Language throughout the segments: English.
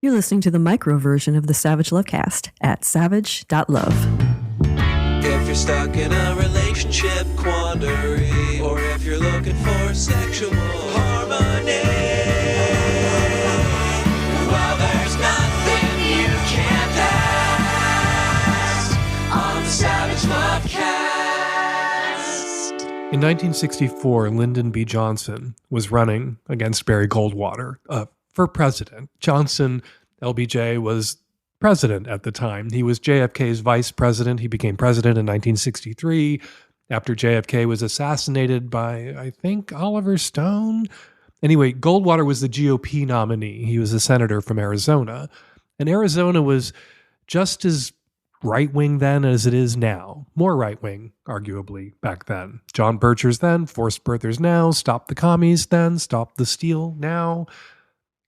You're listening to the micro version of the Savage Lovecast at savage.love. If you're stuck in a relationship quandary, or if you're looking for sexual harmony, well, there's nothing you can't ask on the Savage Lovecast. In 1964, Lyndon B. Johnson was running against Barry Goldwater for president. Johnson, LBJ, was president at the time. He was JFK's vice president. He became president in 1963 after JFK was assassinated by, I think, Oliver Stone. Anyway, Goldwater was the GOP nominee. He was a senator from Arizona. And Arizona was just as right-wing then as it is now. More right-wing, arguably, back then. John Birchers then, forced birthers now, stop the commies then, stop the steal now.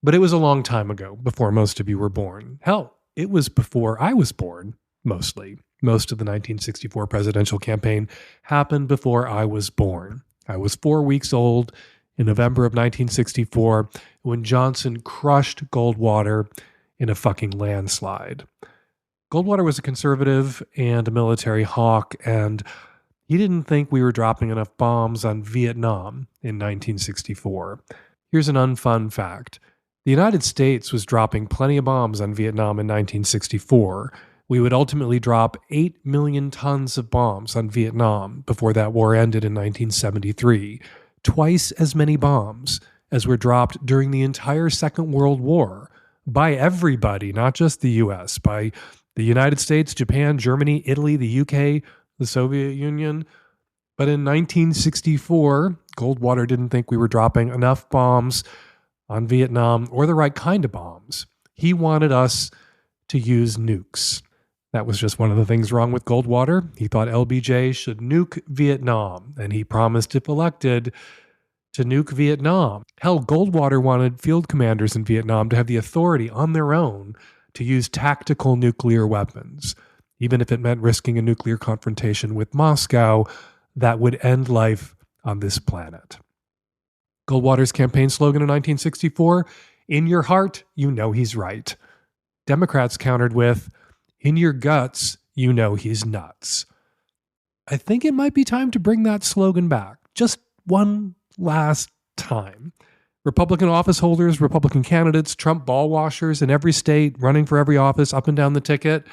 But it was a long time ago, before most of you were born. Hell, it was before I was born, mostly. Most of the 1964 presidential campaign happened before I was born. I was 4 weeks old in November of 1964 when Johnson crushed Goldwater in a fucking landslide. Goldwater was a conservative and a military hawk, and he didn't think we were dropping enough bombs on Vietnam in 1964. Here's an unfun fact. The United States was dropping plenty of bombs on Vietnam in 1964. We would ultimately drop 8 million tons of bombs on Vietnam before that war ended in 1973. Twice as many bombs as were dropped during the entire Second World War by everybody, not just the U.S., by the United States, Japan, Germany, Italy, the UK, the Soviet Union. But in 1964, Goldwater didn't think we were dropping enough bombs on Vietnam or the right kind of bombs. He wanted us to use nukes. That was just one of the things wrong with Goldwater. He thought LBJ should nuke Vietnam, and he promised, if elected, to nuke Vietnam. Hell, Goldwater wanted field commanders in Vietnam to have the authority on their own to use tactical nuclear weapons, even if it meant risking a nuclear confrontation with Moscow that would end life on this planet. Goldwater's campaign slogan in 1964, "In your heart, you know he's right." Democrats countered with, "In your guts, you know he's nuts." I think it might be time to bring that slogan back, just one last time. Republican office holders, Republican candidates, Trump ball washers in every state, running for every office, up and down the ticket.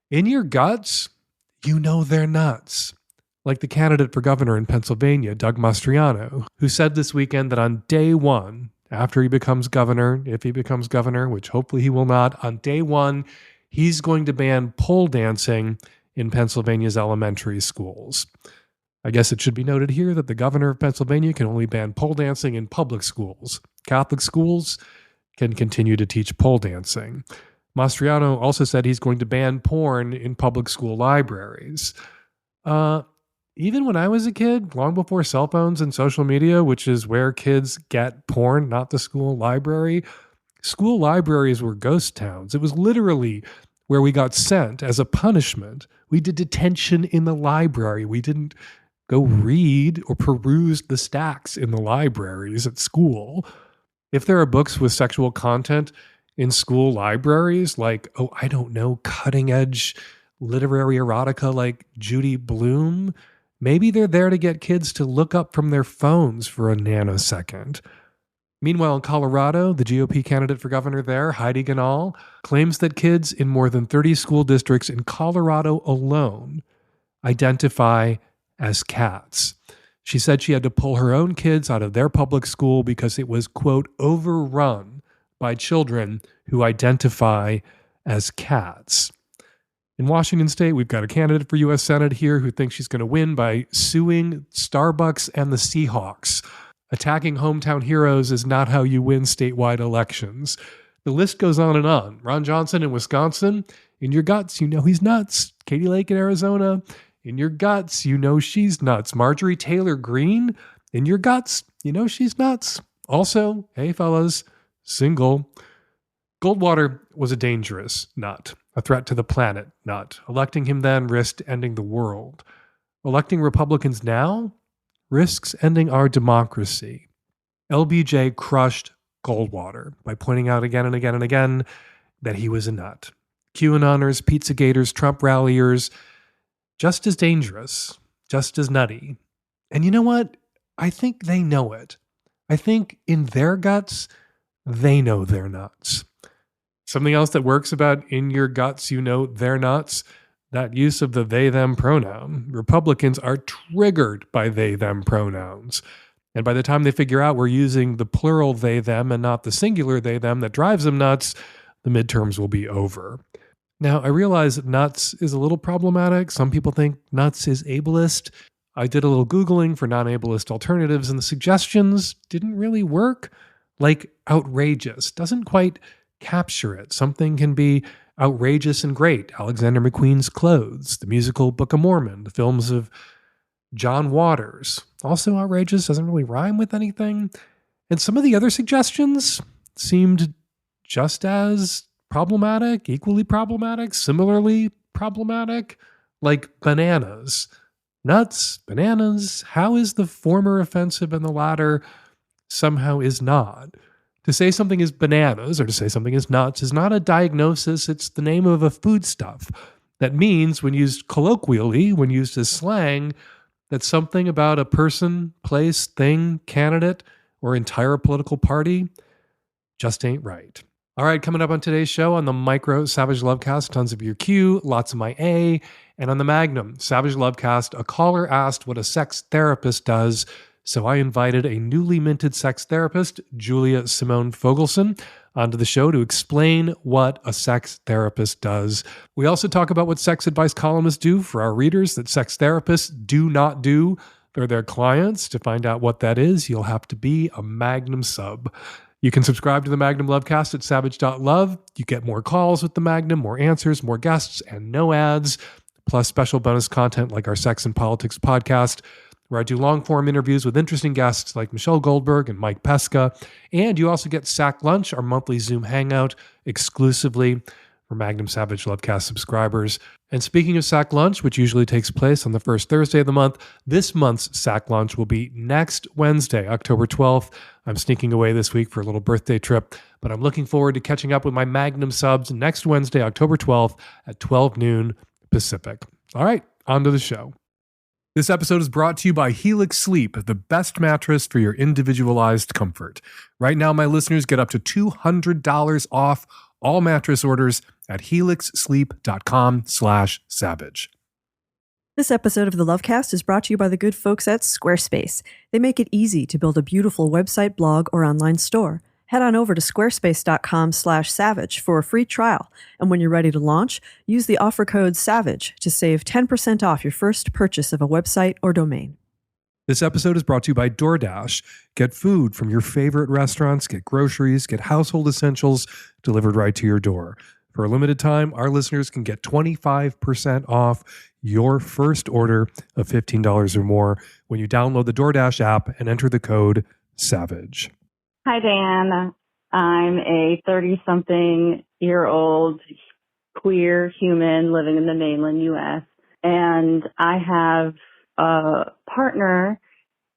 In your guts, you know they're nuts. Like the candidate for governor in Pennsylvania, Doug Mastriano, who said this weekend that on day one, after he becomes governor, if he becomes governor, which hopefully he will not, on day one, he's going to ban pole dancing in Pennsylvania's elementary schools. I guess it should be noted here that the governor of Pennsylvania can only ban pole dancing in public schools. Catholic schools can continue to teach pole dancing. Mastriano also said he's going to ban porn in public school libraries. Even when I was a kid, long before cell phones and social media, which is where kids get porn, not the school library, school libraries were ghost towns. It was literally where we got sent as a punishment. We did detention in the library. We didn't go read or peruse the stacks in the libraries at school. If there are books with sexual content in school libraries, like, I don't know, cutting edge literary erotica like Judy Blume, maybe they're there to get kids to look up from their phones for a nanosecond. Meanwhile, in Colorado, the GOP candidate for governor there, Heidi Ganahl, claims that kids in more than 30 school districts in Colorado alone identify as cats. She said she had to pull her own kids out of their public school because it was, quote, overrun by children who identify as cats. In Washington state, we've got a candidate for U.S. Senate here who thinks she's going to win by suing Starbucks and the Seahawks. Attacking hometown heroes is not how you win statewide elections. The list goes on and on. Ron Johnson in Wisconsin, in your guts, you know he's nuts. Katie Lake in Arizona, in your guts, you know she's nuts. Marjorie Taylor Greene, in your guts, you know she's nuts. Also, hey fellas, single. Goldwater was a dangerous nut, a threat to the planet nut. Electing him then risked ending the world. Electing Republicans now risks ending our democracy. LBJ crushed Goldwater by pointing out again and again and again that he was a nut. QAnoners, Pizzagators, Trump ralliers, just as dangerous, just as nutty. And you know what? I think they know it. I think in their guts, they know they're nuts. Something else that works about in your guts, you know they're nuts, that use of the they-them pronoun. Republicans are triggered by they-them pronouns. And by the time they figure out we're using the plural they-them and not the singular they-them that drives them nuts, the midterms will be over. Now, I realize that nuts is a little problematic. Some people think nuts is ableist. I did a little Googling for non-ableist alternatives, and the suggestions didn't really work. Like outrageous doesn't quite capture it. Something can be outrageous and great. Alexander McQueen's Clothes, the musical Book of Mormon, the films of John Waters. Also outrageous, doesn't really rhyme with anything. And some of the other suggestions seemed just as problematic, equally problematic, similarly problematic, like bananas. Nuts, bananas, how is the former offensive and the latter somehow is not? To say something is bananas or to say something is nuts is not a diagnosis, it's the name of a foodstuff. That means, when used colloquially, when used as slang, that something about a person, place, thing, candidate, or entire political party just ain't right. All right, coming up on today's show on the Micro Savage Lovecast, tons of your Q, lots of my A, and on the Magnum Savage Lovecast, a caller asked what a sex therapist does, so I invited a newly minted sex therapist, Julia Simone Fogelson, onto the show to explain what a sex therapist does. We also talk about what sex advice columnists do for our readers that sex therapists do not do for their clients. To find out what that is, you'll have to be a Magnum sub. You can subscribe to the Magnum Lovecast at savage.love. You get more calls with the Magnum, more answers, more guests, and no ads, plus special bonus content like our Sex and Politics podcast, where I do long-form interviews with interesting guests like Michelle Goldberg and Mike Pesca. And you also get Sack Lunch, our monthly Zoom hangout, exclusively for Magnum Savage Lovecast subscribers. And speaking of Sack Lunch, which usually takes place on the first Thursday of the month, this month's Sack Lunch will be next Wednesday, October 12th. I'm sneaking away this week for a little birthday trip, but I'm looking forward to catching up with my Magnum subs next Wednesday, October 12th at 12 noon Pacific. All right, on to the show. This episode is brought to you by Helix Sleep, the best mattress for your individualized comfort. Right now, my listeners get up to $200 off all mattress orders at helixsleep.com/savage. This episode of the Lovecast is brought to you by the good folks at Squarespace. They make it easy to build a beautiful website, blog, or online store. Head on over to squarespace.com/savage for a free trial. And when you're ready to launch, use the offer code SAVAGE to save 10% off your first purchase of a website or domain. This episode is brought to you by DoorDash. Get food from your favorite restaurants, get groceries, get household essentials delivered right to your door. For a limited time, our listeners can get 25% off your first order of $15 or more when you download the DoorDash app and enter the code SAVAGE. Hi, Dan. I'm a 30-something-year-old queer human living in the mainland U.S., and I have a partner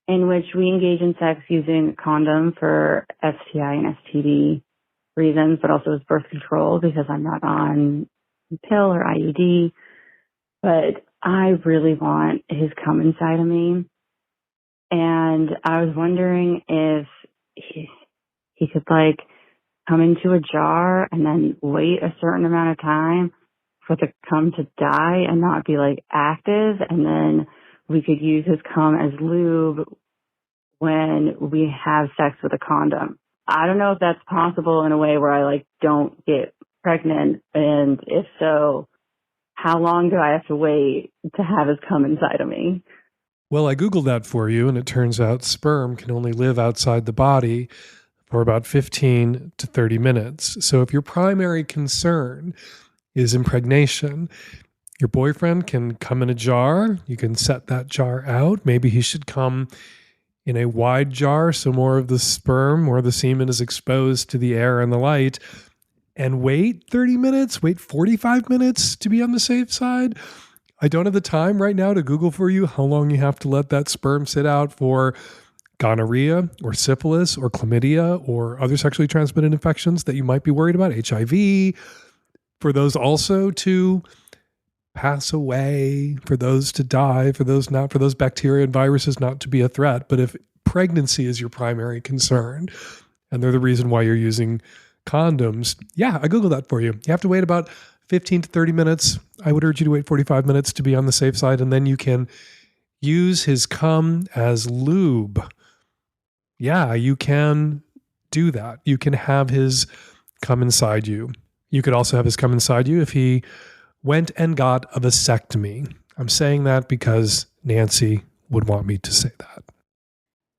in which we engage in sex using a condom for STI and STD reasons, but also as birth control because I'm not on pill or IUD. But I really want his cum inside of me. And I was wondering if he could like come into a jar and then wait a certain amount of time for the cum to die and not be like active, and then we could use his cum as lube when we have sex with a condom. I don't know if that's possible in a way where I like don't get pregnant, and if so, how long do I have to wait to have his cum inside of me? Well, I Googled that for you, and it turns out sperm can only live outside the body for about 15 to 30 minutes. So if your primary concern is impregnation, your boyfriend can come in a jar. You can set that jar out. Maybe he should come in a wide jar so more of the sperm or the semen is exposed to the air and the light, and wait 30 minutes, wait 45 minutes to be on the safe side. I don't have the time right now to Google for you how long you have to let that sperm sit out for gonorrhea or syphilis or chlamydia or other sexually transmitted infections that you might be worried about, HIV, for those also to pass away, for those to die, for those bacteria and viruses not to be a threat. But if pregnancy is your primary concern and they're the reason why you're using condoms, yeah, I Googled that for you. You have to wait about 15 to 30 minutes. I would urge you to wait 45 minutes to be on the safe side, and then you can use his cum as lube. Yeah, you can do that. You can have his cum inside you. You could also have his cum inside you if he went and got a vasectomy. I'm saying that because Nancy would want me to say that.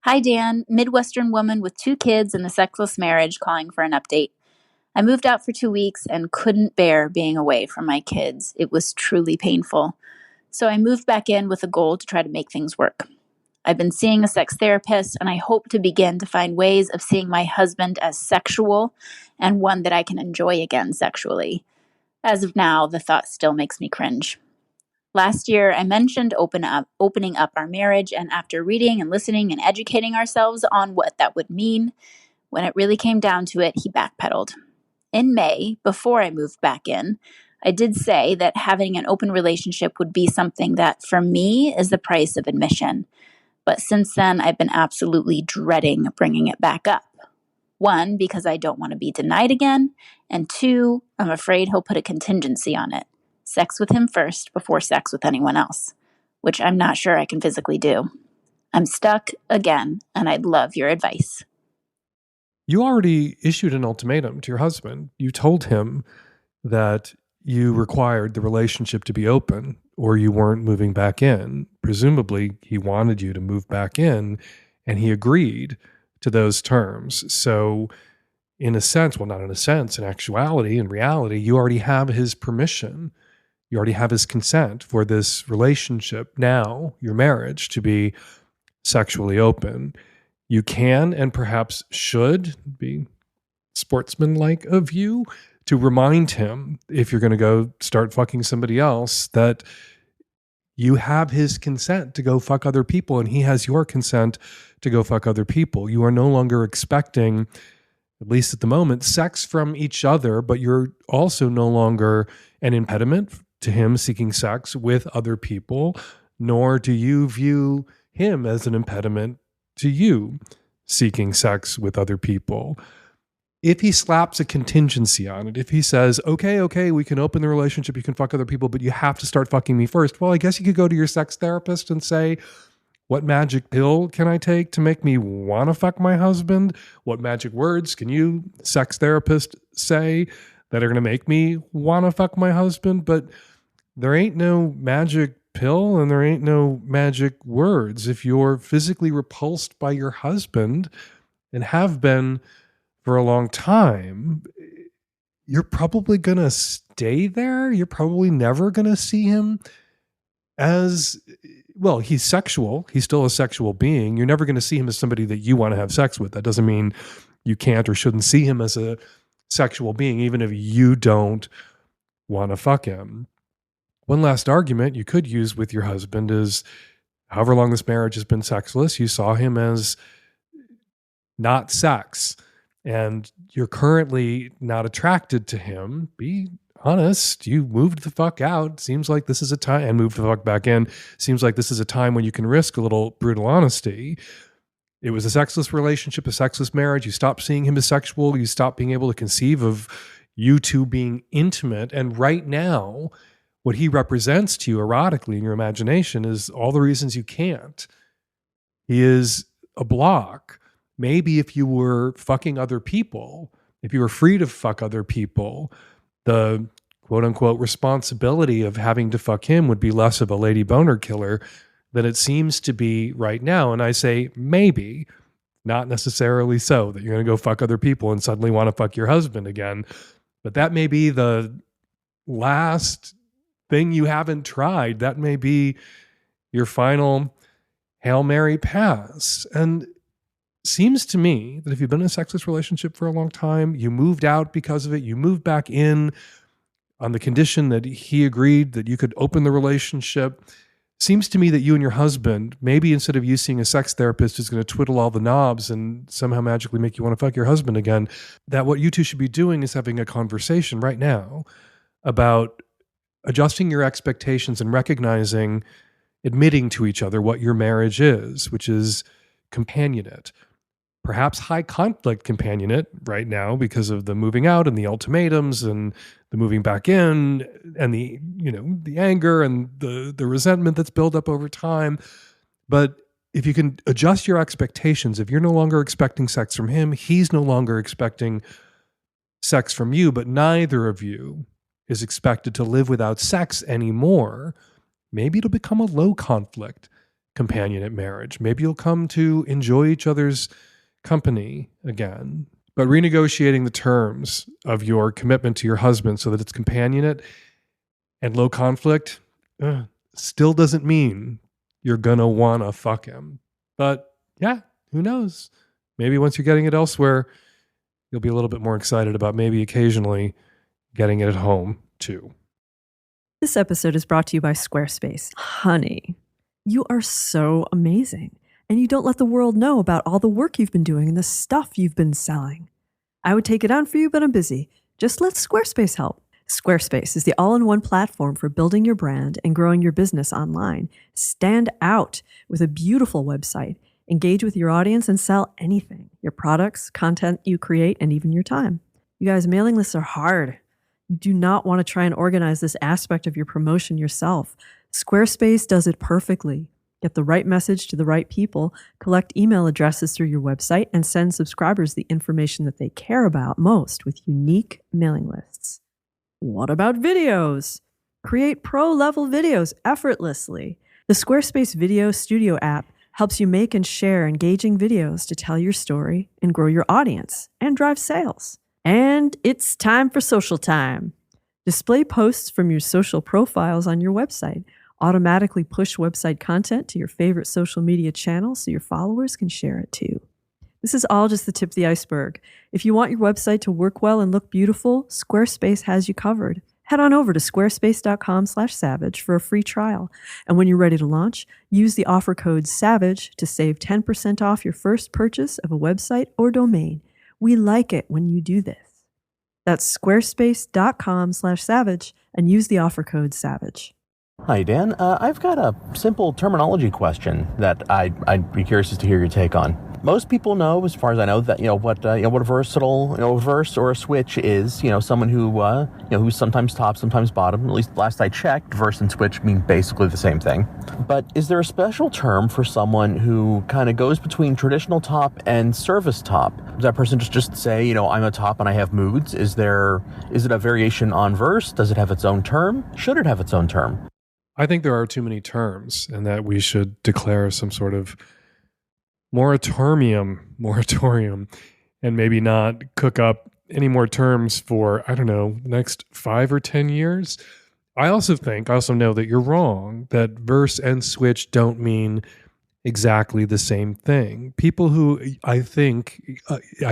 Hi, Dan, Midwestern woman with 2 kids and a sexless marriage calling for an update. I moved out for 2 weeks and couldn't bear being away from my kids. It was truly painful. So I moved back in with a goal to try to make things work. I've been seeing a sex therapist, and I hope to begin to find ways of seeing my husband as sexual and one that I can enjoy again sexually. As of now, the thought still makes me cringe. Last year, I mentioned opening up our marriage, and after reading and listening and educating ourselves on what that would mean, when it really came down to it, he backpedaled. In May, before I moved back in, I did say that having an open relationship would be something that, for me, is the price of admission. But since then, I've been absolutely dreading bringing it back up. 1, because I don't want to be denied again, and 2, I'm afraid he'll put a contingency on it. Sex with him first before sex with anyone else, which I'm not sure I can physically do. I'm stuck again, and I'd love your advice. You already issued an ultimatum to your husband. You told him that you required the relationship to be open or you weren't moving back in. Presumably, he wanted you to move back in, and he agreed to those terms. So in a sense, well, not in a sense, in actuality, in reality, you already have his permission. You already have his consent for this relationship now, your marriage, to be sexually open. You can and perhaps should be sportsmanlike of you to remind him, if you're going to go start fucking somebody else, that you have his consent to go fuck other people and he has your consent to go fuck other people. You are no longer expecting, at least at the moment, sex from each other, but you're also no longer an impediment to him seeking sex with other people, nor do you view him as an impediment to you seeking sex with other people. If he slaps a contingency on it, if he says, okay, we can open the relationship, you can fuck other people, but you have to start fucking me first. Well, I guess you could go to your sex therapist and say, what magic pill can I take to make me want to fuck my husband? What magic words can you, sex therapist, say that are going to make me want to fuck my husband? But there ain't no magic pill and there ain't no magic words. If you're physically repulsed by your husband and have been for a long time, you're probably going to stay there. You're probably never going to see him as, well, he's sexual. He's still a sexual being. You're never going to see him as somebody that you want to have sex with. That doesn't mean you can't or shouldn't see him as a sexual being, even if you don't want to fuck him. One last argument you could use with your husband is, however long this marriage has been sexless, you saw him as not sex. And you're currently not attracted to him. Be honest. You moved the fuck out. Seems like this is a time, and moved the fuck back in. Seems like this is a time when you can risk a little brutal honesty. It was a sexless relationship, a sexless marriage. You stopped seeing him as sexual. You stopped being able to conceive of you two being intimate. And right now, what he represents to you erotically in your imagination is all the reasons you can't. He is a block. Maybe if you were fucking other people, if you were free to fuck other people, the quote unquote responsibility of having to fuck him would be less of a lady boner killer than it seems to be right now. And I say maybe, not necessarily so, that you're going to go fuck other people and suddenly want to fuck your husband again. But that may be the last thing you haven't tried. That may be your final Hail Mary pass. And seems to me that if you've been in a sexless relationship for a long time, you moved out because of it, you moved back in on the condition that he agreed that you could open the relationship, seems to me that you and your husband, maybe instead of you seeing a sex therapist who's going to twiddle all the knobs and somehow magically make you want to fuck your husband again, that what you two should be doing is having a conversation right now about adjusting your expectations and recognizing, admitting to each other what your marriage is, which is companionate. Perhaps high conflict companionate right now because of the moving out and the ultimatums and the moving back in and the anger and the resentment that's built up over time. But if you can adjust your expectations, if you're no longer expecting sex from him, he's no longer expecting sex from you, but neither of you is expected to live without sex anymore, maybe it'll become a low conflict companionate marriage. Maybe you'll come to enjoy each other's company again. But renegotiating the terms of your commitment to your husband so that it's companionate and low conflict still doesn't mean you're going to want to fuck him. But yeah, who knows? Maybe once you're getting it elsewhere, you'll be a little bit more excited about maybe occasionally getting it at home too. This episode is brought to you by Squarespace. Honey, you are so amazing. And you don't let the world know about all the work you've been doing and the stuff you've been selling. I would take it on for you, but I'm busy. Just let Squarespace help. Squarespace is the all-in-one platform for building your brand and growing your business online. Stand out with a beautiful website. Engage with your audience and sell anything. Your products, content you create, and even your time. You guys, mailing lists are hard. You do not want to try and organize this aspect of your promotion yourself. Squarespace does it perfectly. Get the right message to the right people, collect email addresses through your website, and send subscribers the information that they care about most with unique mailing lists. What about videos? Create pro-level videos effortlessly. The Squarespace Video Studio app helps you make and share engaging videos to tell your story and grow your audience and drive sales. And it's time for social time. Display posts from your social profiles on your website. Automatically push website content to your favorite social media channels so your followers can share it too. This is all just the tip of the iceberg. If you want your website to work well and look beautiful, Squarespace has you covered. Head on over to squarespace.com/savage for a free trial. And when you're ready to launch, use the offer code SAVAGE to save 10% off your first purchase of a website or domain. We like it when you do this. That's squarespace.com/savage and use the offer code SAVAGE. Hi, Dan. I've got a simple terminology question that I'd be curious to hear your take on. Most people know, as far as I know, that what a versatile verse or a switch is. Someone who who's sometimes top, sometimes bottom. At least last I checked, verse and switch mean basically the same thing. But is there a special term for someone who kind of goes between traditional top and service top? Does that person just say, I'm a top and I have moods? Is it a variation on verse? Does it have its own term? Should it have its own term? I think there are too many terms and that we should declare some sort of moratorium, and maybe not cook up any more terms for, the next 5 or 10 years. I also know that you're wrong, that verse and switch don't mean exactly the same thing. People who I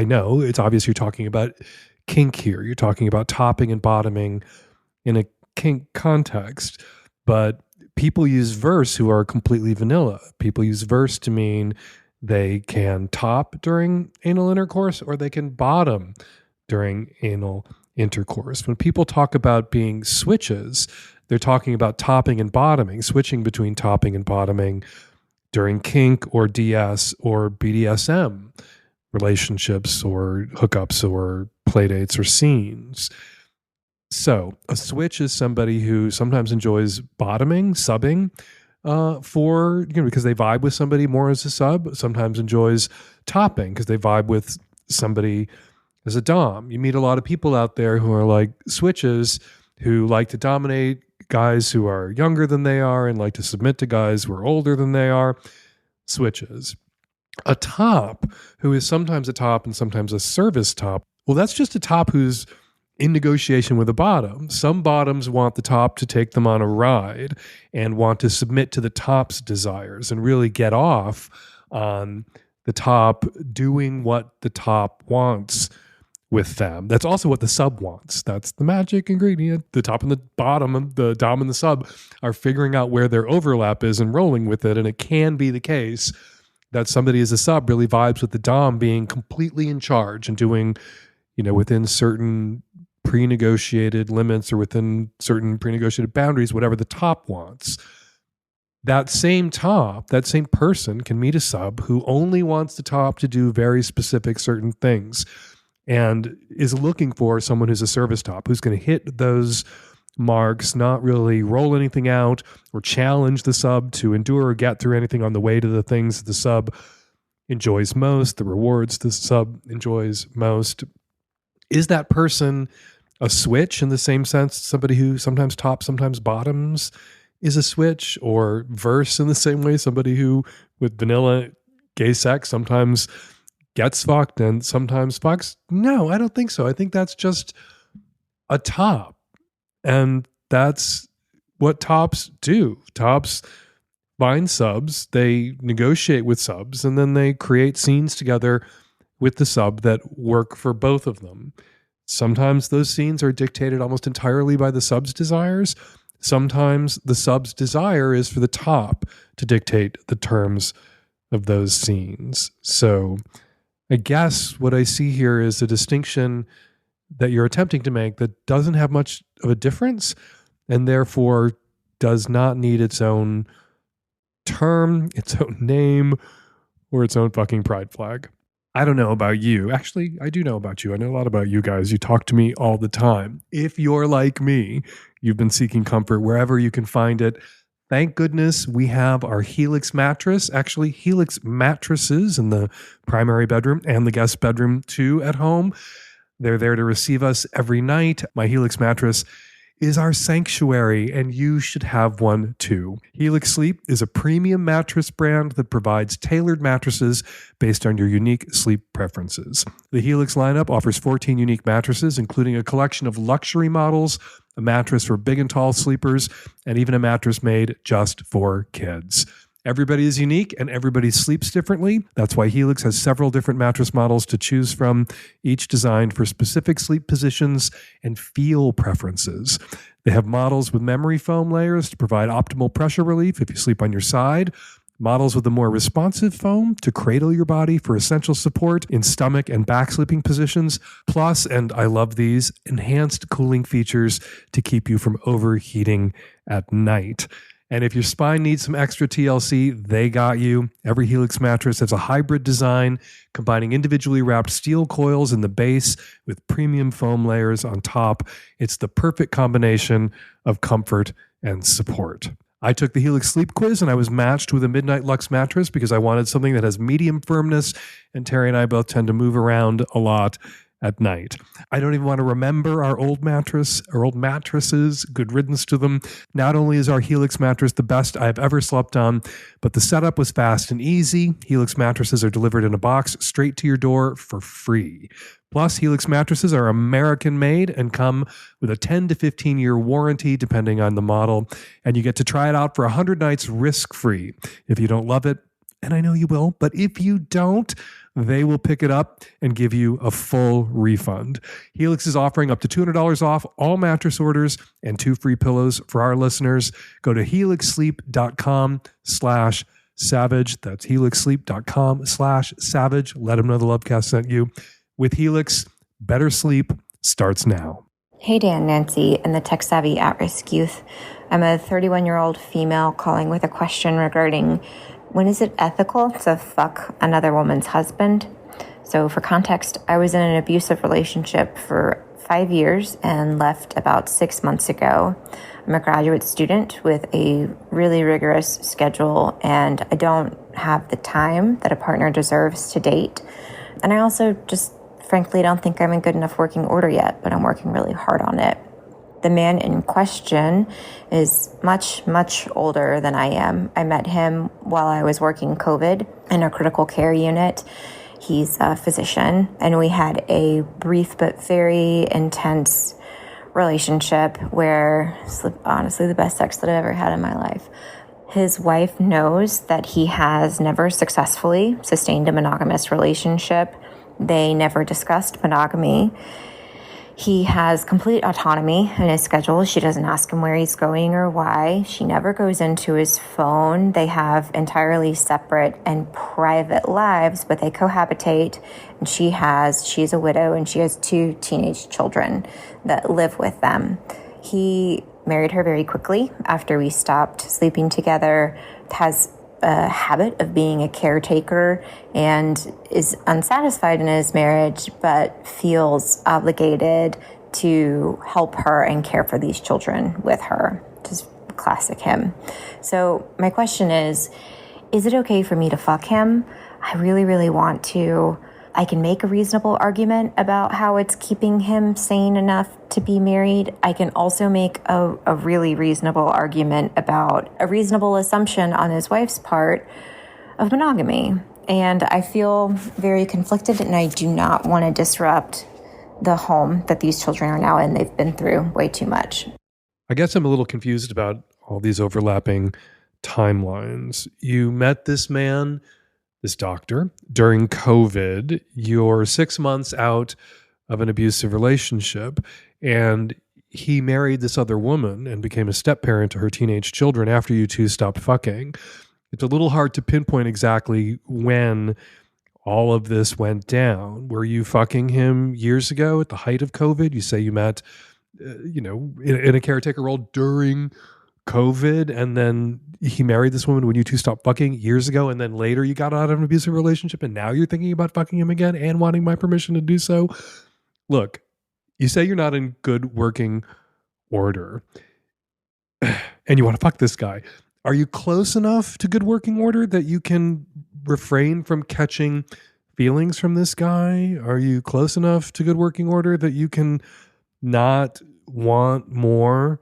know, it's obvious you're talking about kink here. You're talking about topping and bottoming in a kink context. But people use verse who are completely vanilla. People use verse to mean they can top during anal intercourse or they can bottom during anal intercourse. When people talk about being switches, they're talking about topping and bottoming, switching between topping and bottoming during kink or DS or BDSM relationships or hookups or playdates or scenes. So a switch is somebody who sometimes enjoys bottoming, subbing, because they vibe with somebody more as a sub, sometimes enjoys topping because they vibe with somebody as a dom. You meet a lot of people out there who are like switches who like to dominate guys who are younger than they are and like to submit to guys who are older than they are. Switches. A top who is sometimes a top and sometimes a service top. Well, that's just a top who's in negotiation with a bottom. Some bottoms want the top to take them on a ride and want to submit to the top's desires and really get off on the top doing what the top wants with them. That's also what the sub wants. That's the magic ingredient. The top and the bottom, the dom and the sub are figuring out where their overlap is and rolling with it. And it can be the case that somebody as a sub really vibes with the dom being completely in charge and doing, within certain pre-negotiated limits or within certain pre-negotiated boundaries, whatever the top wants. That same person can meet a sub who only wants the top to do very specific certain things and is looking for someone who's a service top, who's going to hit those marks, not really roll anything out or challenge the sub to endure or get through anything on the way to the things the sub enjoys most, the rewards the sub enjoys most. Is that person a switch in the same sense? Somebody who sometimes tops, sometimes bottoms is a switch, or verse in the same way? Somebody who with vanilla gay sex sometimes gets fucked and sometimes fucks? No, I don't think so. I think that's just a top. And that's what tops do. Tops find subs, they negotiate with subs, and then they create scenes together with the sub that work for both of them. Sometimes those scenes are dictated almost entirely by the sub's desires. Sometimes the sub's desire is for the top to dictate the terms of those scenes. So I guess what I see here is a distinction that you're attempting to make that doesn't have much of a difference and therefore does not need its own term, its own name, or its own fucking pride flag. I don't know about you. Actually, I do know about you. I know a lot about you guys. You talk to me all the time. If you're like me, you've been seeking comfort wherever you can find it. Thank goodness we have our Helix mattress, actually Helix mattresses in the primary bedroom and the guest bedroom too at home. They're there to receive us every night. My Helix mattress is our sanctuary, and you should have one too. Helix Sleep is a premium mattress brand that provides tailored mattresses based on your unique sleep preferences. The Helix lineup offers 14 unique mattresses, including a collection of luxury models, a mattress for big and tall sleepers, and even a mattress made just for kids. Everybody is unique and everybody sleeps differently. That's why Helix has several different mattress models to choose from, each designed for specific sleep positions and feel preferences. They have models with memory foam layers to provide optimal pressure relief if you sleep on your side, models with a more responsive foam to cradle your body for essential support in stomach and back sleeping positions, plus, and I love these, enhanced cooling features to keep you from overheating at night. And if your spine needs some extra TLC, they got you. Every Helix mattress has a hybrid design, combining individually wrapped steel coils in the base with premium foam layers on top. It's the perfect combination of comfort and support. I took the Helix Sleep Quiz and I was matched with a Midnight Luxe mattress because I wanted something that has medium firmness, and Terry and I both tend to move around a lot at night. I don't even want to remember our old mattresses, good riddance to them. Not only is our Helix mattress the best I've ever slept on, but the setup was fast and easy. Helix mattresses are delivered in a box straight to your door for free. Plus, Helix mattresses are American made and come with a 10 to 15 year warranty depending on the model. And you get to try it out for 100 nights risk-free. If you don't love it, and I know you will, but if you don't, they will pick it up and give you a full refund. Helix is offering up to $200 off all mattress orders and 2 free pillows for our listeners. Go to helixsleep.com/savage. That's helixsleep.com/savage. Let them know the Lovecast sent you. With Helix, better sleep starts now. Hey Dan, Nancy, and the tech-savvy at-risk youth. I'm a 31-year-old female calling with a question regarding when is it ethical to fuck another woman's husband? So for context, I was in an abusive relationship for 5 years and left about 6 months ago. I'm a graduate student with a really rigorous schedule, and I don't have the time that a partner deserves to date. And I also just frankly don't think I'm in good enough working order yet, but I'm working really hard on it. The man in question is much, much older than I am. I met him while I was working COVID in a critical care unit. He's a physician, and we had a brief but very intense relationship where, honestly, the best sex that I've ever had in my life. His wife knows that he has never successfully sustained a monogamous relationship, They never discussed monogamy. He has complete autonomy in his schedule. She doesn't ask him where he's going or why. She never goes into his phone. They have entirely separate and private lives, but they cohabitate. And she's a widow, and she has 2 teenage children that live with them. He married her very quickly after we stopped sleeping together, has a habit of being a caretaker and is unsatisfied in his marriage, but feels obligated to help her and care for these children with her. Just classic him. So my question is it okay for me to fuck him? I really, really want to. I can make a reasonable argument about how it's keeping him sane enough to be married. I can also make a really reasonable argument about a reasonable assumption on his wife's part of monogamy. And I feel very conflicted, and I do not want to disrupt the home that these children are now in. They've been through way too much. I guess I'm a little confused about all these overlapping timelines. You met this man, this doctor, during COVID. You're 6 months out of an abusive relationship, and he married this other woman and became a step-parent to her teenage children after you two stopped fucking. It's a little hard to pinpoint exactly when all of this went down. Were you fucking him years ago at the height of COVID? You say you met, in a caretaker role during COVID, and then he married this woman when you two stopped fucking years ago, and then later you got out of an abusive relationship, and now you're thinking about fucking him again and wanting my permission to do so. Look, you say you're not in good working order, and you want to fuck this guy. Are you close enough to good working order that you can refrain from catching feelings from this guy? Are you close enough to good working order that you can not want more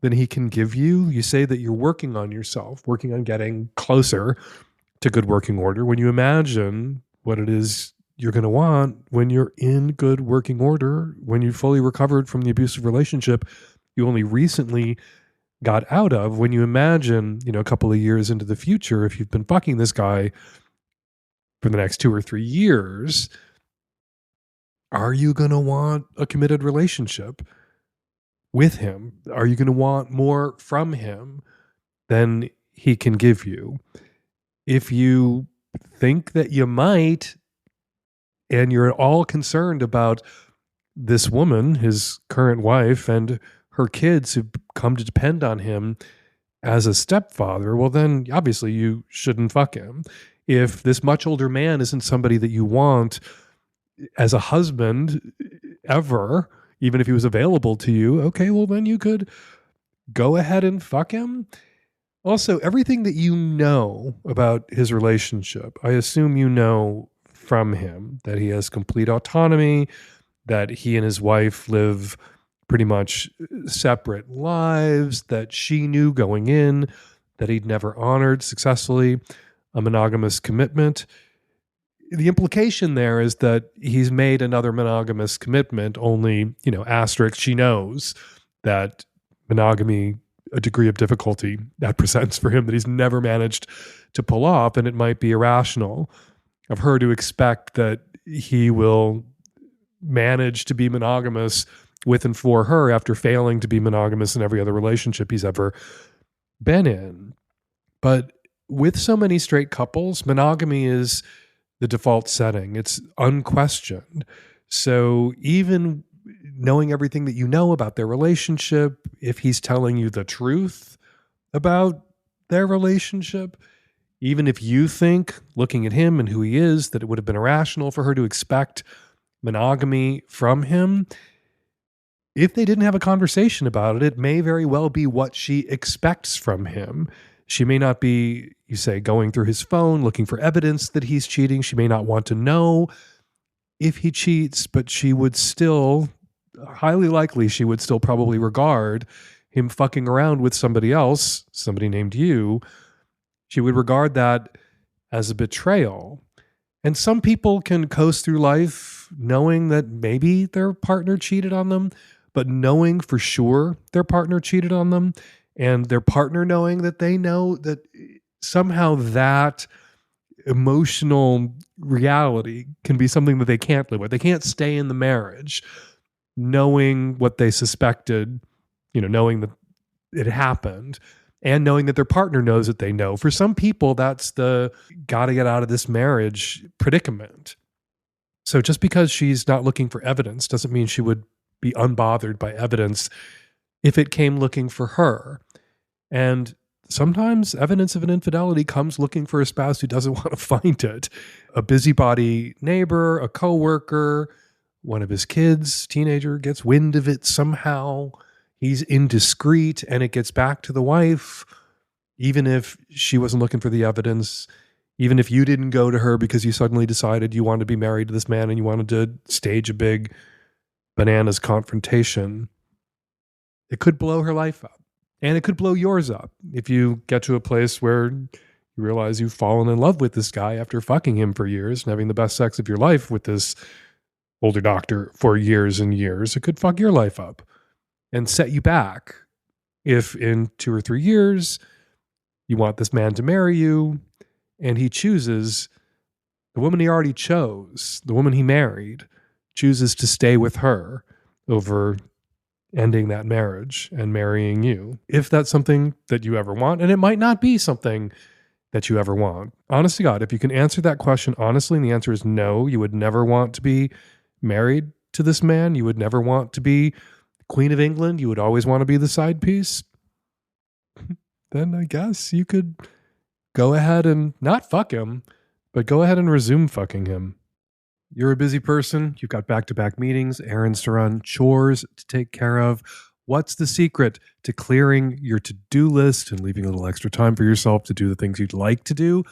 than he can give you? You say that you're working on yourself, working on getting closer to good working order. When you imagine what it is you're going to want when you're in good working order, when you fully recovered from the abusive relationship you only recently got out of, when you imagine, a couple of years into the future, if you've been fucking this guy for the next 2 or 3 years, are you going to want a committed relationship with him? Are you going to want more from him than he can give you? If you think that you might, and you're at all concerned about this woman, his current wife, and her kids who've come to depend on him as a stepfather, well, then obviously you shouldn't fuck him. If this much older man isn't somebody that you want as a husband ever, even if he was available to you, okay, well, then you could go ahead and fuck him. Also, everything that you know about his relationship, I assume you know from him that he has complete autonomy, that he and his wife live pretty much separate lives, that she knew going in that he'd never honored successfully a monogamous commitment. The implication there is that he's made another monogamous commitment, only, asterisk, she knows that monogamy, a degree of difficulty that presents for him that he's never managed to pull off, and it might be irrational of her to expect that he will manage to be monogamous with and for her after failing to be monogamous in every other relationship he's ever been in. But with so many straight couples, monogamy is the default setting. It's unquestioned. So even knowing everything that you know about their relationship, if he's telling you the truth about their relationship, even if you think, looking at him and who he is, that it would have been irrational for her to expect monogamy from him, if they didn't have a conversation about it, it may very well be what she expects from him. She may not be, you say, going through his phone, looking for evidence that he's cheating. She may not want to know if he cheats, but she would still, highly likely, she would still probably regard him fucking around with somebody else, somebody named you. She would regard that as a betrayal. And some people can coast through life knowing that maybe their partner cheated on them, but knowing for sure their partner cheated on them, and their partner knowing that they know that somehow that emotional reality can be something that they can't live with. They can't stay in the marriage knowing what they suspected, knowing that it happened, and knowing that their partner knows that they know. For some people, that's the gotta get out of this marriage predicament. So just because she's not looking for evidence doesn't mean she would be unbothered by evidence if it came looking for her. And sometimes evidence of an infidelity comes looking for a spouse who doesn't want to find it. A busybody neighbor, a coworker, one of his kids, teenager, gets wind of it somehow. He's indiscreet and it gets back to the wife, even if she wasn't looking for the evidence, even if you didn't go to her because you suddenly decided you wanted to be married to this man and you wanted to stage a big bananas confrontation. It could blow her life up. And it could blow yours up if you get to a place where you realize you've fallen in love with this guy after fucking him for years and having the best sex of your life with this older doctor for years and years. It could fuck your life up and set you back if in 2 or 3 years you want this man to marry you and he chooses the woman he already chose, the woman he married, chooses to stay with her over ending that marriage and marrying you. If that's something that you ever want, and it might not be something that you ever want. Honest to God, if you can answer that question honestly, and the answer is no, you would never want to be married to this man, you would never want to be Queen of England, you would always want to be the side piece, then I guess you could go ahead and not fuck him, but go ahead and resume fucking him. You're a busy person. You've got back-to-back meetings, errands to run, chores to take care of. What's the secret to clearing your to-do list and leaving a little extra time for yourself to do the things you'd like to do?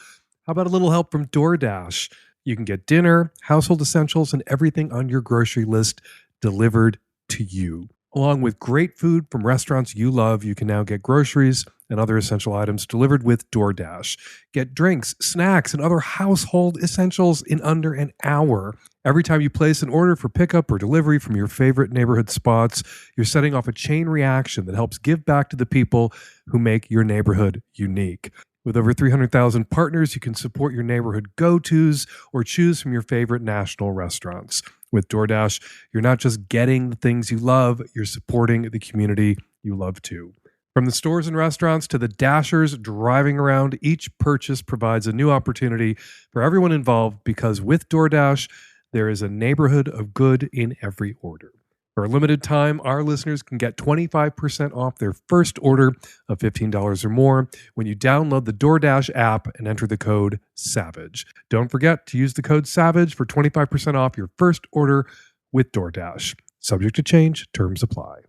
How about a little help from DoorDash? You can get dinner, household essentials, and everything on your grocery list delivered to you. Along with great food from restaurants you love, you can now get groceries and other essential items delivered with DoorDash. Get drinks, snacks, and other household essentials in under an hour. Every time you place an order for pickup or delivery from your favorite neighborhood spots, you're setting off a chain reaction that helps give back to the people who make your neighborhood unique. With over 300,000 partners, you can support your neighborhood go-tos or choose from your favorite national restaurants. With DoorDash, you're not just getting the things you love, you're supporting the community you love too. From the stores and restaurants to the dashers driving around, each purchase provides a new opportunity for everyone involved because with DoorDash, there is a neighborhood of good in every order. For a limited time, our listeners can get 25% off their first order of $15 or more when you download the DoorDash app and enter the code SAVAGE. Don't forget to use the code SAVAGE for 25% off your first order with DoorDash. Subject to change, terms apply.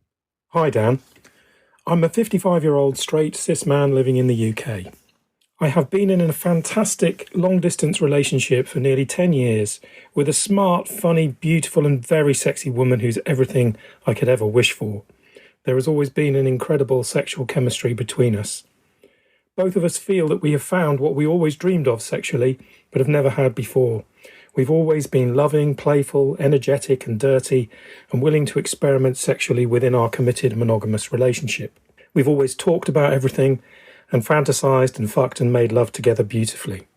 Hi, Dan. I'm a 55-year-old straight cis man living in the UK. I have been in a fantastic long-distance relationship for nearly 10 years with a smart, funny, beautiful and very sexy woman who's everything I could ever wish for. There has always been an incredible sexual chemistry between us. Both of us feel that we have found what we always dreamed of sexually, but have never had before. We've always been loving, playful, energetic and dirty, and willing to experiment sexually within our committed monogamous relationship. We've always talked about everything and fantasized and fucked and made love together beautifully.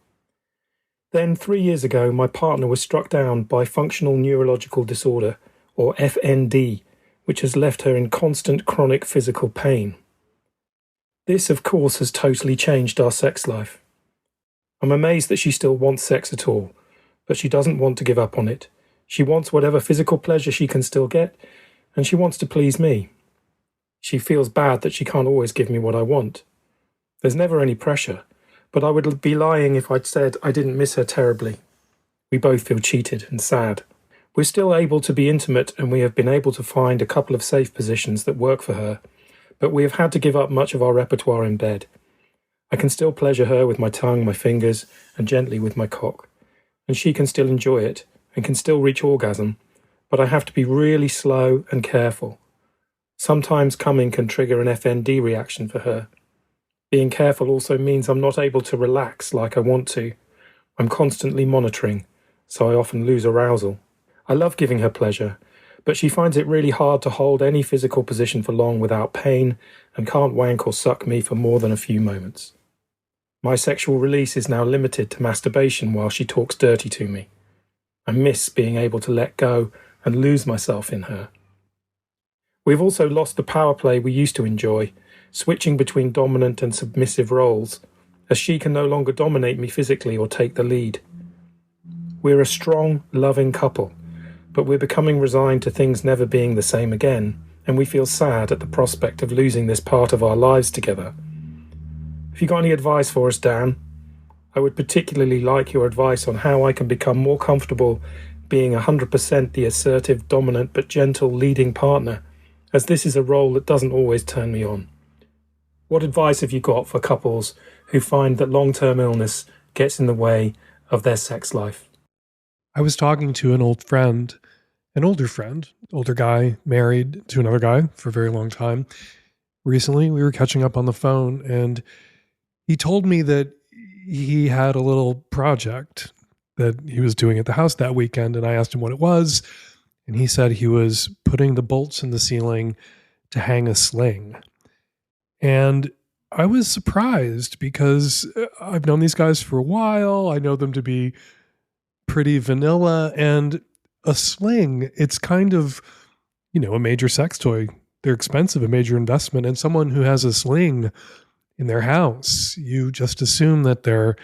Then 3 years ago, my partner was struck down by functional neurological disorder, or FND, which has left her in constant chronic physical pain. This, of course, has totally changed our sex life. I'm amazed that she still wants sex at all, but she doesn't want to give up on it. She wants whatever physical pleasure she can still get, and she wants to please me. She feels bad that she can't always give me what I want. There's never any pressure, but I would be lying if I'd said I didn't miss her terribly. We both feel cheated and sad. We're still able to be intimate and we have been able to find a couple of safe positions that work for her, but we have had to give up much of our repertoire in bed. I can still pleasure her with my tongue, my fingers, and gently with my cock, and she can still enjoy it and can still reach orgasm, but I have to be really slow and careful. Sometimes coming can trigger an FND reaction for her. Being careful also means I'm not able to relax like I want to. I'm constantly monitoring, so I often lose arousal. I love giving her pleasure, but she finds it really hard to hold any physical position for long without pain and can't wank or suck me for more than a few moments. My sexual release is now limited to masturbation while she talks dirty to me. I miss being able to let go and lose myself in her. We've also lost the power play we used to enjoy, switching between dominant and submissive roles, as she can no longer dominate me physically or take the lead. We're a strong, loving couple, but we're becoming resigned to things never being the same again, and we feel sad at the prospect of losing this part of our lives together. If you got any advice for us, Dan, I would particularly like your advice on how I can become more comfortable being 100% the assertive, dominant, but gentle leading partner, as this is a role that doesn't always turn me on. What advice have you got for couples who find that long-term illness gets in the way of their sex life? I was talking to an older friend, older guy, married to another guy for a very long time. Recently, we were catching up on the phone, and he told me that he had a little project that he was doing at the house that weekend, and I asked him what it was, and he said he was putting the bolts in the ceiling to hang a sling. And I was surprised because I've known these guys for a while. I know them to be pretty vanilla, and a sling, it's kind of, a major sex toy. They're expensive, a major investment, and someone who has a sling in their house, you just assume that they're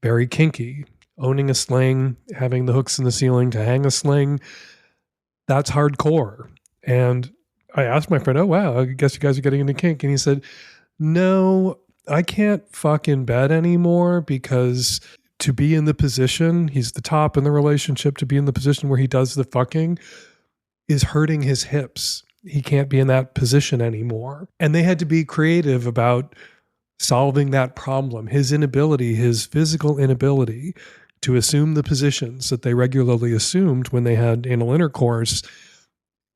very kinky. Owning a sling, having the hooks in the ceiling to hang a sling, that's hardcore. And I asked my friend, oh, wow, I guess you guys are getting into kink. And he said, no, I can't fuck in bed anymore because to be in the position, he's the top in the relationship, to be in the position where he does the fucking is hurting his hips. He can't be in that position anymore. And they had to be creative about solving that problem. His inability, his physical inability to assume the positions that they regularly assumed when they had anal intercourse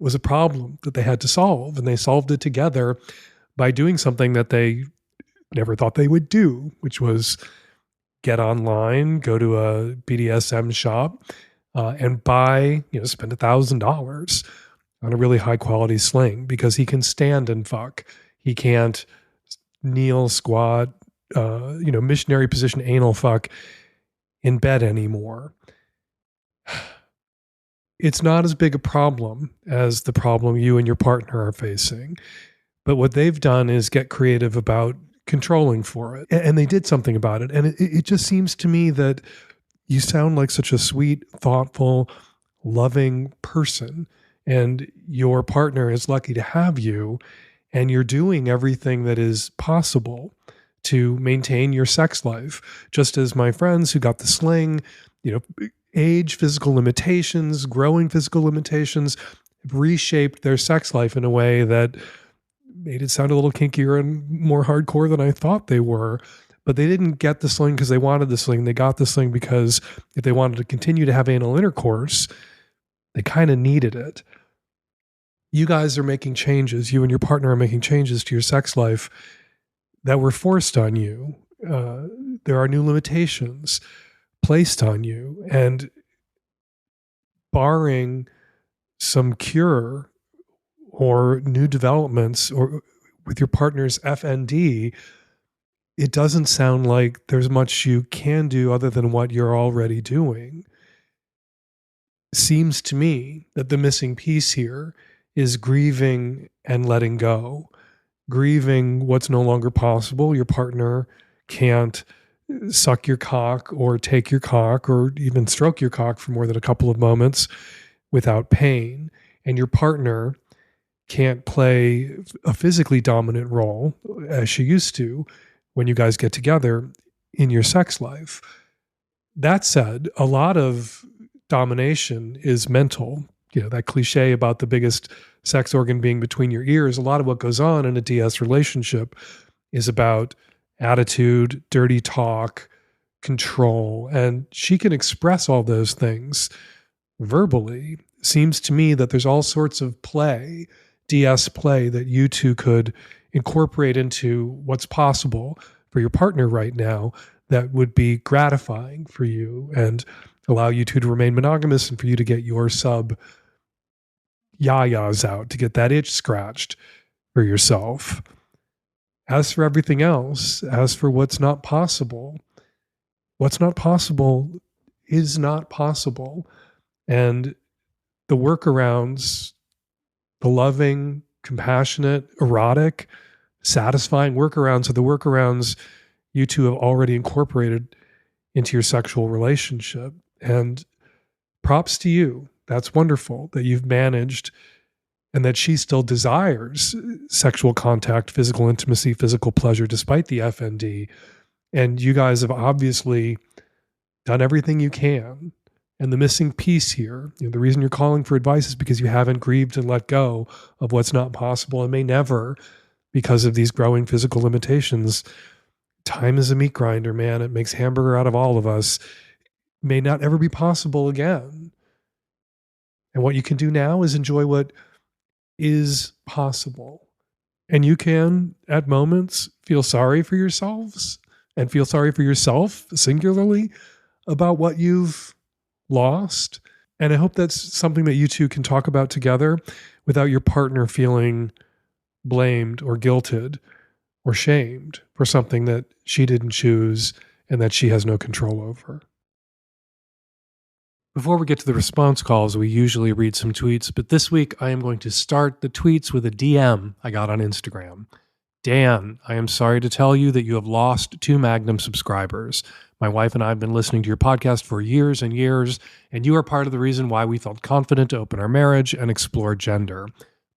was a problem that they had to solve. And they solved it together by doing something that they never thought they would do, which was get online, go to a BDSM shop, and buy, spend $1,000 on a really high quality sling because he can stand and fuck. He can't kneel, squat, missionary position anal fuck in bed anymore. It's not as big a problem as the problem you and your partner are facing. But what they've done is get creative about controlling for it. And they did something about it. And it just seems to me that you sound like such a sweet, thoughtful, loving person. And your partner is lucky to have you. And you're doing everything that is possible to maintain your sex life. Just as my friends who got the sling, age, physical limitations, growing physical limitations, have reshaped their sex life in a way that made it sound a little kinkier and more hardcore than I thought they were. But they didn't get the sling because they wanted the sling. They got the sling because if they wanted to continue to have anal intercourse, they kind of needed it. You guys are making changes. You and your partner are making changes to your sex life that were forced on you. There are new limitations placed on you. And barring some cure or new developments or with your partner's FND, it doesn't sound like there's much you can do other than what you're already doing. Seems to me that the missing piece here is grieving and letting go. Grieving what's no longer possible. Your partner can't suck your cock or take your cock or even stroke your cock for more than a couple of moments without pain. And your partner can't play a physically dominant role as she used to when you guys get together in your sex life. That said, a lot of domination is mental. That cliche about the biggest sex organ being between your ears, a lot of what goes on in a DS relationship is about attitude, dirty talk, control. And she can express all those things verbally. Seems to me that there's all sorts of play, DS play, that you two could incorporate into what's possible for your partner right now that would be gratifying for you and allow you two to remain monogamous and for you to get your sub yayas out, to get that itch scratched for yourself. as for everything else, as for what's not possible is not possible. And the workarounds, the loving, compassionate, erotic, satisfying workarounds are the workarounds you two have already incorporated into your sexual relationship. And props to you. That's wonderful that you've managed and that she still desires sexual contact, physical intimacy, physical pleasure, despite the FND. And you guys have obviously done everything you can. And the missing piece here, the reason you're calling for advice is because you haven't grieved and let go of what's not possible and may never, because of these growing physical limitations. Time is a meat grinder, man. It makes hamburger out of all of us. May not ever be possible again. And what you can do now is enjoy what is possible. And you can, at moments, feel sorry for yourselves and feel sorry for yourself, singularly, about what you've lost. And I hope that's something that you two can talk about together without your partner feeling blamed or guilted or shamed for something that she didn't choose and that she has no control over. Before we get to the response calls, we usually read some tweets, but this week I am going to start the tweets with a DM I got on Instagram. Dan, I am sorry to tell you that you have lost 2 Magnum subscribers. My wife and I have been listening to your podcast for years and years, and you are part of the reason why we felt confident to open our marriage and explore gender.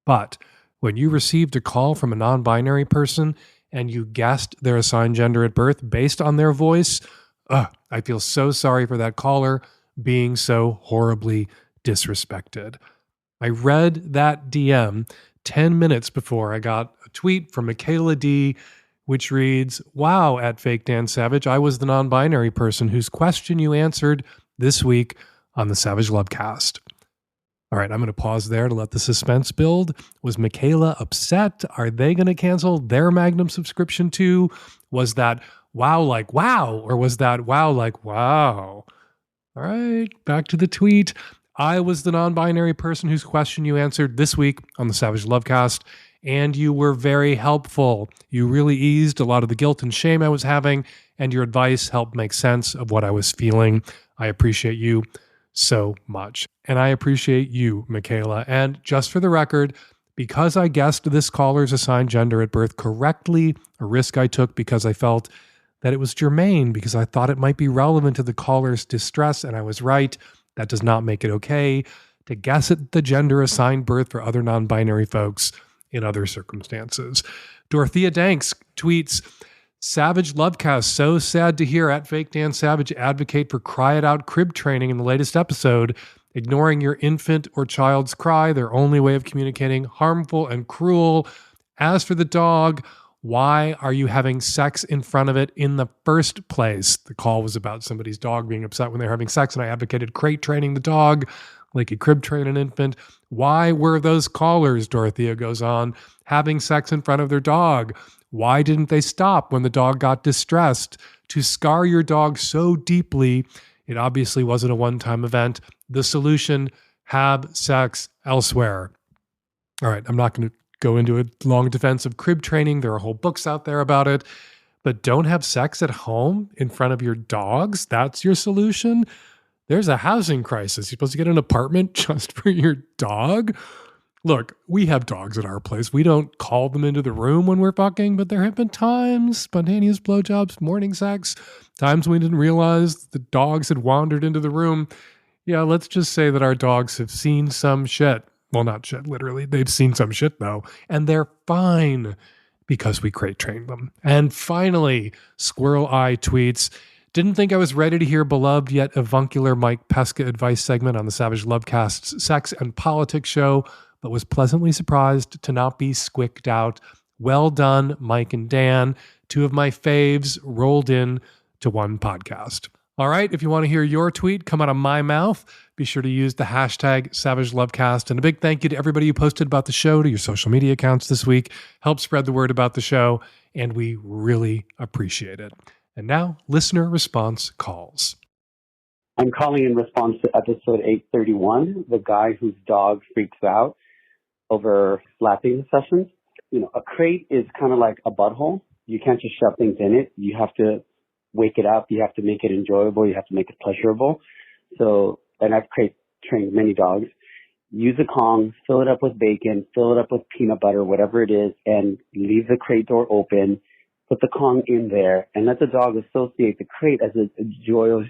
But when you received a call from a non-binary person and you guessed their assigned gender at birth based on their voice, I feel so sorry for that caller being so horribly disrespected. I read that DM 10 minutes before I got a tweet from Michaela D, which reads, "Wow, at Fake Dan Savage, I was the non-binary person whose question you answered this week on the Savage Lovecast." All right, I'm going to pause there to let the suspense build. Was Michaela upset? Are they going to cancel their Magnum subscription too? Was that wow like wow, or was that wow like wow? All right, back to the tweet. I was the non-binary person whose question you answered this week on the Savage Lovecast, and you were very helpful. You really eased a lot of the guilt and shame I was having, and your advice helped make sense of what I was feeling. I appreciate you so much. And I appreciate you, Michaela. And just for the record, because I guessed this caller's assigned gender at birth correctly, a risk I took because I felt that it was germane, because I thought it might be relevant to the caller's distress, and I was right. That does not make it okay to guess at the gender assigned birth for other non-binary folks in other circumstances. Dorothea Danks tweets, "Savage Lovecast, so sad to hear at Fake Dan Savage advocate for cry it out crib training in the latest episode. Ignoring your infant or child's cry, their only way of communicating, harmful and cruel. As for the dog, why are you having sex in front of it in the first place?" The call was about somebody's dog being upset when they're having sex, and I advocated crate training the dog like you crib train an infant. Why were those callers, Dorothea goes on, having sex in front of their dog? Why didn't they stop when the dog got distressed? To scar your dog so deeply, it obviously wasn't a one-time event. The solution, have sex elsewhere. All right, I'm not going to go into a long defense of crib training. There are whole books out there about it. But don't have sex at home in front of your dogs. That's your solution? There's a housing crisis. You're supposed to get an apartment just for your dog? Look, we have dogs at our place. We don't call them into the room when we're fucking, but there have been times, spontaneous blowjobs, morning sex, times we didn't realize the dogs had wandered into the room. Yeah, let's just say that our dogs have seen some shit. Well, not shit, literally. They've seen some shit, though. And they're fine because we crate trained them. And finally, Squirrel Eye tweets, "Didn't think I was ready to hear beloved yet avuncular Mike Pesca advice segment on the Savage Lovecast's Sex and Politics show, but was pleasantly surprised to not be squicked out. Well done, Mike and Dan. 2 of my faves rolled in to one podcast." All right, if you want to hear your tweet come out of my mouth, be sure to use the hashtag SavageLovecast. And a big thank you to everybody who posted about the show to your social media accounts this week. Help spread the word about the show, and we really appreciate it. And now, listener response calls. I'm calling in response to episode 831, the guy whose dog freaks out over slapping sessions. a crate is kind of like a butthole. You can't just shove things in it. You have to wake it up. You have to make it enjoyable. You have to make it pleasurable. So, and I've crate trained many dogs. Use a Kong, fill it up with bacon, fill it up with peanut butter, whatever it is, and leave the crate door open. Put the Kong in there and let the dog associate the crate as a joyous,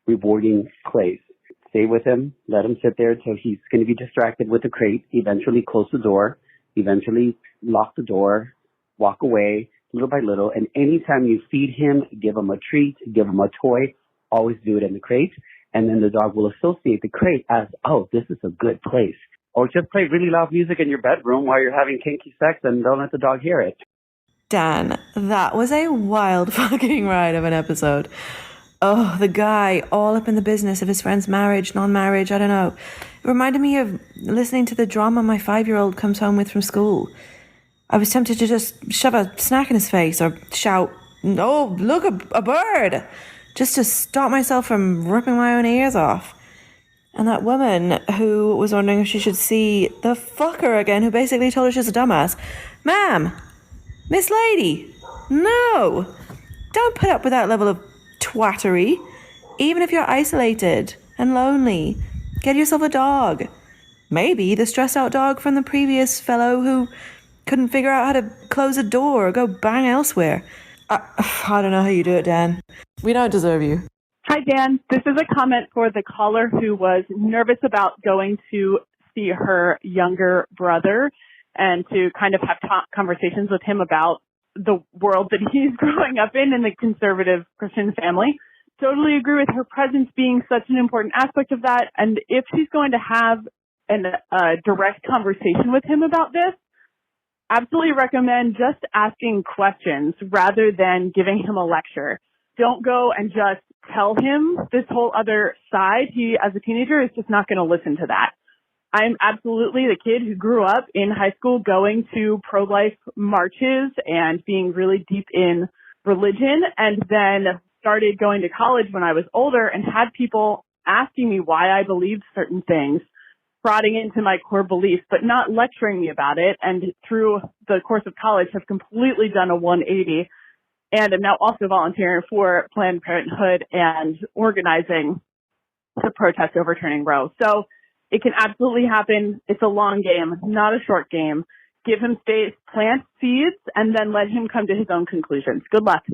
rewarding place. Stay with him. Let him sit there until he's going to be distracted with the crate. Eventually close the door. Eventually lock the door. Walk away little by little. And anytime you feed him, give him a treat, give him a toy, always do it in the crate. And then the dog will associate the crate as, oh, this is a good place. Or just play really loud music in your bedroom while you're having kinky sex and don't let the dog hear it. Dan, that was a wild fucking ride of an episode. Oh, the guy all up in the business of his friend's marriage, non-marriage, I don't know. It reminded me of listening to the drama my 5-year-old comes home with from school. I was tempted to just shove a snack in his face or shout, "Oh, look, a bird!" just to stop myself from ripping my own ears off. And that woman who was wondering if she should see the fucker again, who basically told her she's a dumbass. Ma'am, Miss Lady, no, don't put up with that level of twattery. Even if you're isolated and lonely, get yourself a dog. Maybe the stressed out dog from the previous fellow who couldn't figure out how to close a door or go bang elsewhere. I don't know how you do it, Dan. We don't deserve you. Hi, Dan. This is a comment for the caller who was nervous about going to see her younger brother and to kind of have conversations with him about the world that he's growing up in the conservative Christian family. Totally agree with her presence being such an important aspect of that. And if she's going to have a direct conversation with him about this, absolutely recommend just asking questions rather than giving him a lecture. Don't go and just tell him this whole other side. He, as a teenager, is just not going to listen to that. I'm absolutely the kid who grew up in high school going to pro-life marches and being really deep in religion, and then started going to college when I was older and had people asking me why I believed certain things, prodding into my core beliefs, but not lecturing me about it. And through the course of college have completely done a 180 and am now also volunteering for Planned Parenthood and organizing to protest overturning Roe. So it can absolutely happen. It's a long game, not a short game. Give him space, plant seeds, and then let him come to his own conclusions. Good luck.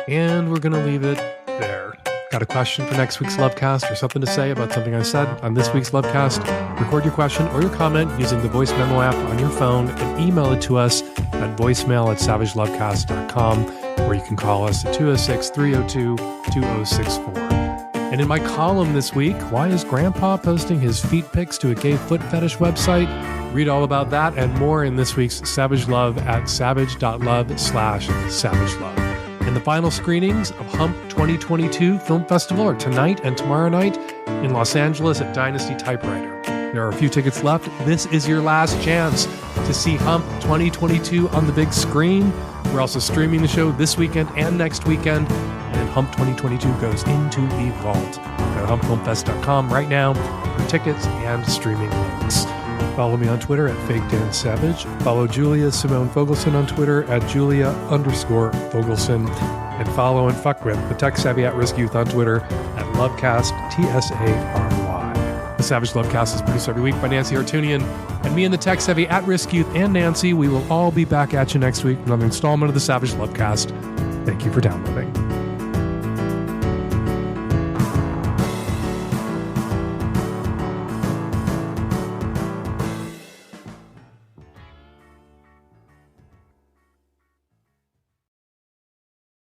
And we're going to leave it there. Got a question for next week's Lovecast or something to say about something I said on this week's Lovecast? Record your question or your comment using the voice memo app on your phone and email it to us at voicemail@savagelovecast.com, or you can call us at 206-302-2064. And in my column this week, why is Grandpa posting his feet pics to a gay foot fetish website? Read all about that and more in this week's Savage Love at savage.love/savagelove. And the final screenings of Hump 2022 Film Festival are tonight and tomorrow night in Los Angeles at Dynasty Typewriter. There are a few tickets left. This is your last chance to see Hump 2022 on the big screen. We're also streaming the show this weekend and next weekend. And Hump 2022 goes into the vault. Go to humpfilmfest.com right now for tickets and streaming links. Follow me on Twitter at FakeDanSavage. Follow Julia Simone Fogelson on Twitter at Julia_Fogelson. And follow and fuck with the Tech Savvy At-Risk Youth on Twitter at Lovecast, TSARY. The Savage Lovecast is produced every week by Nancy Hartunian. And me and the Tech Savvy At-Risk Youth and Nancy, we will all be back at you next week with another installment of the Savage Lovecast. Thank you for downloading.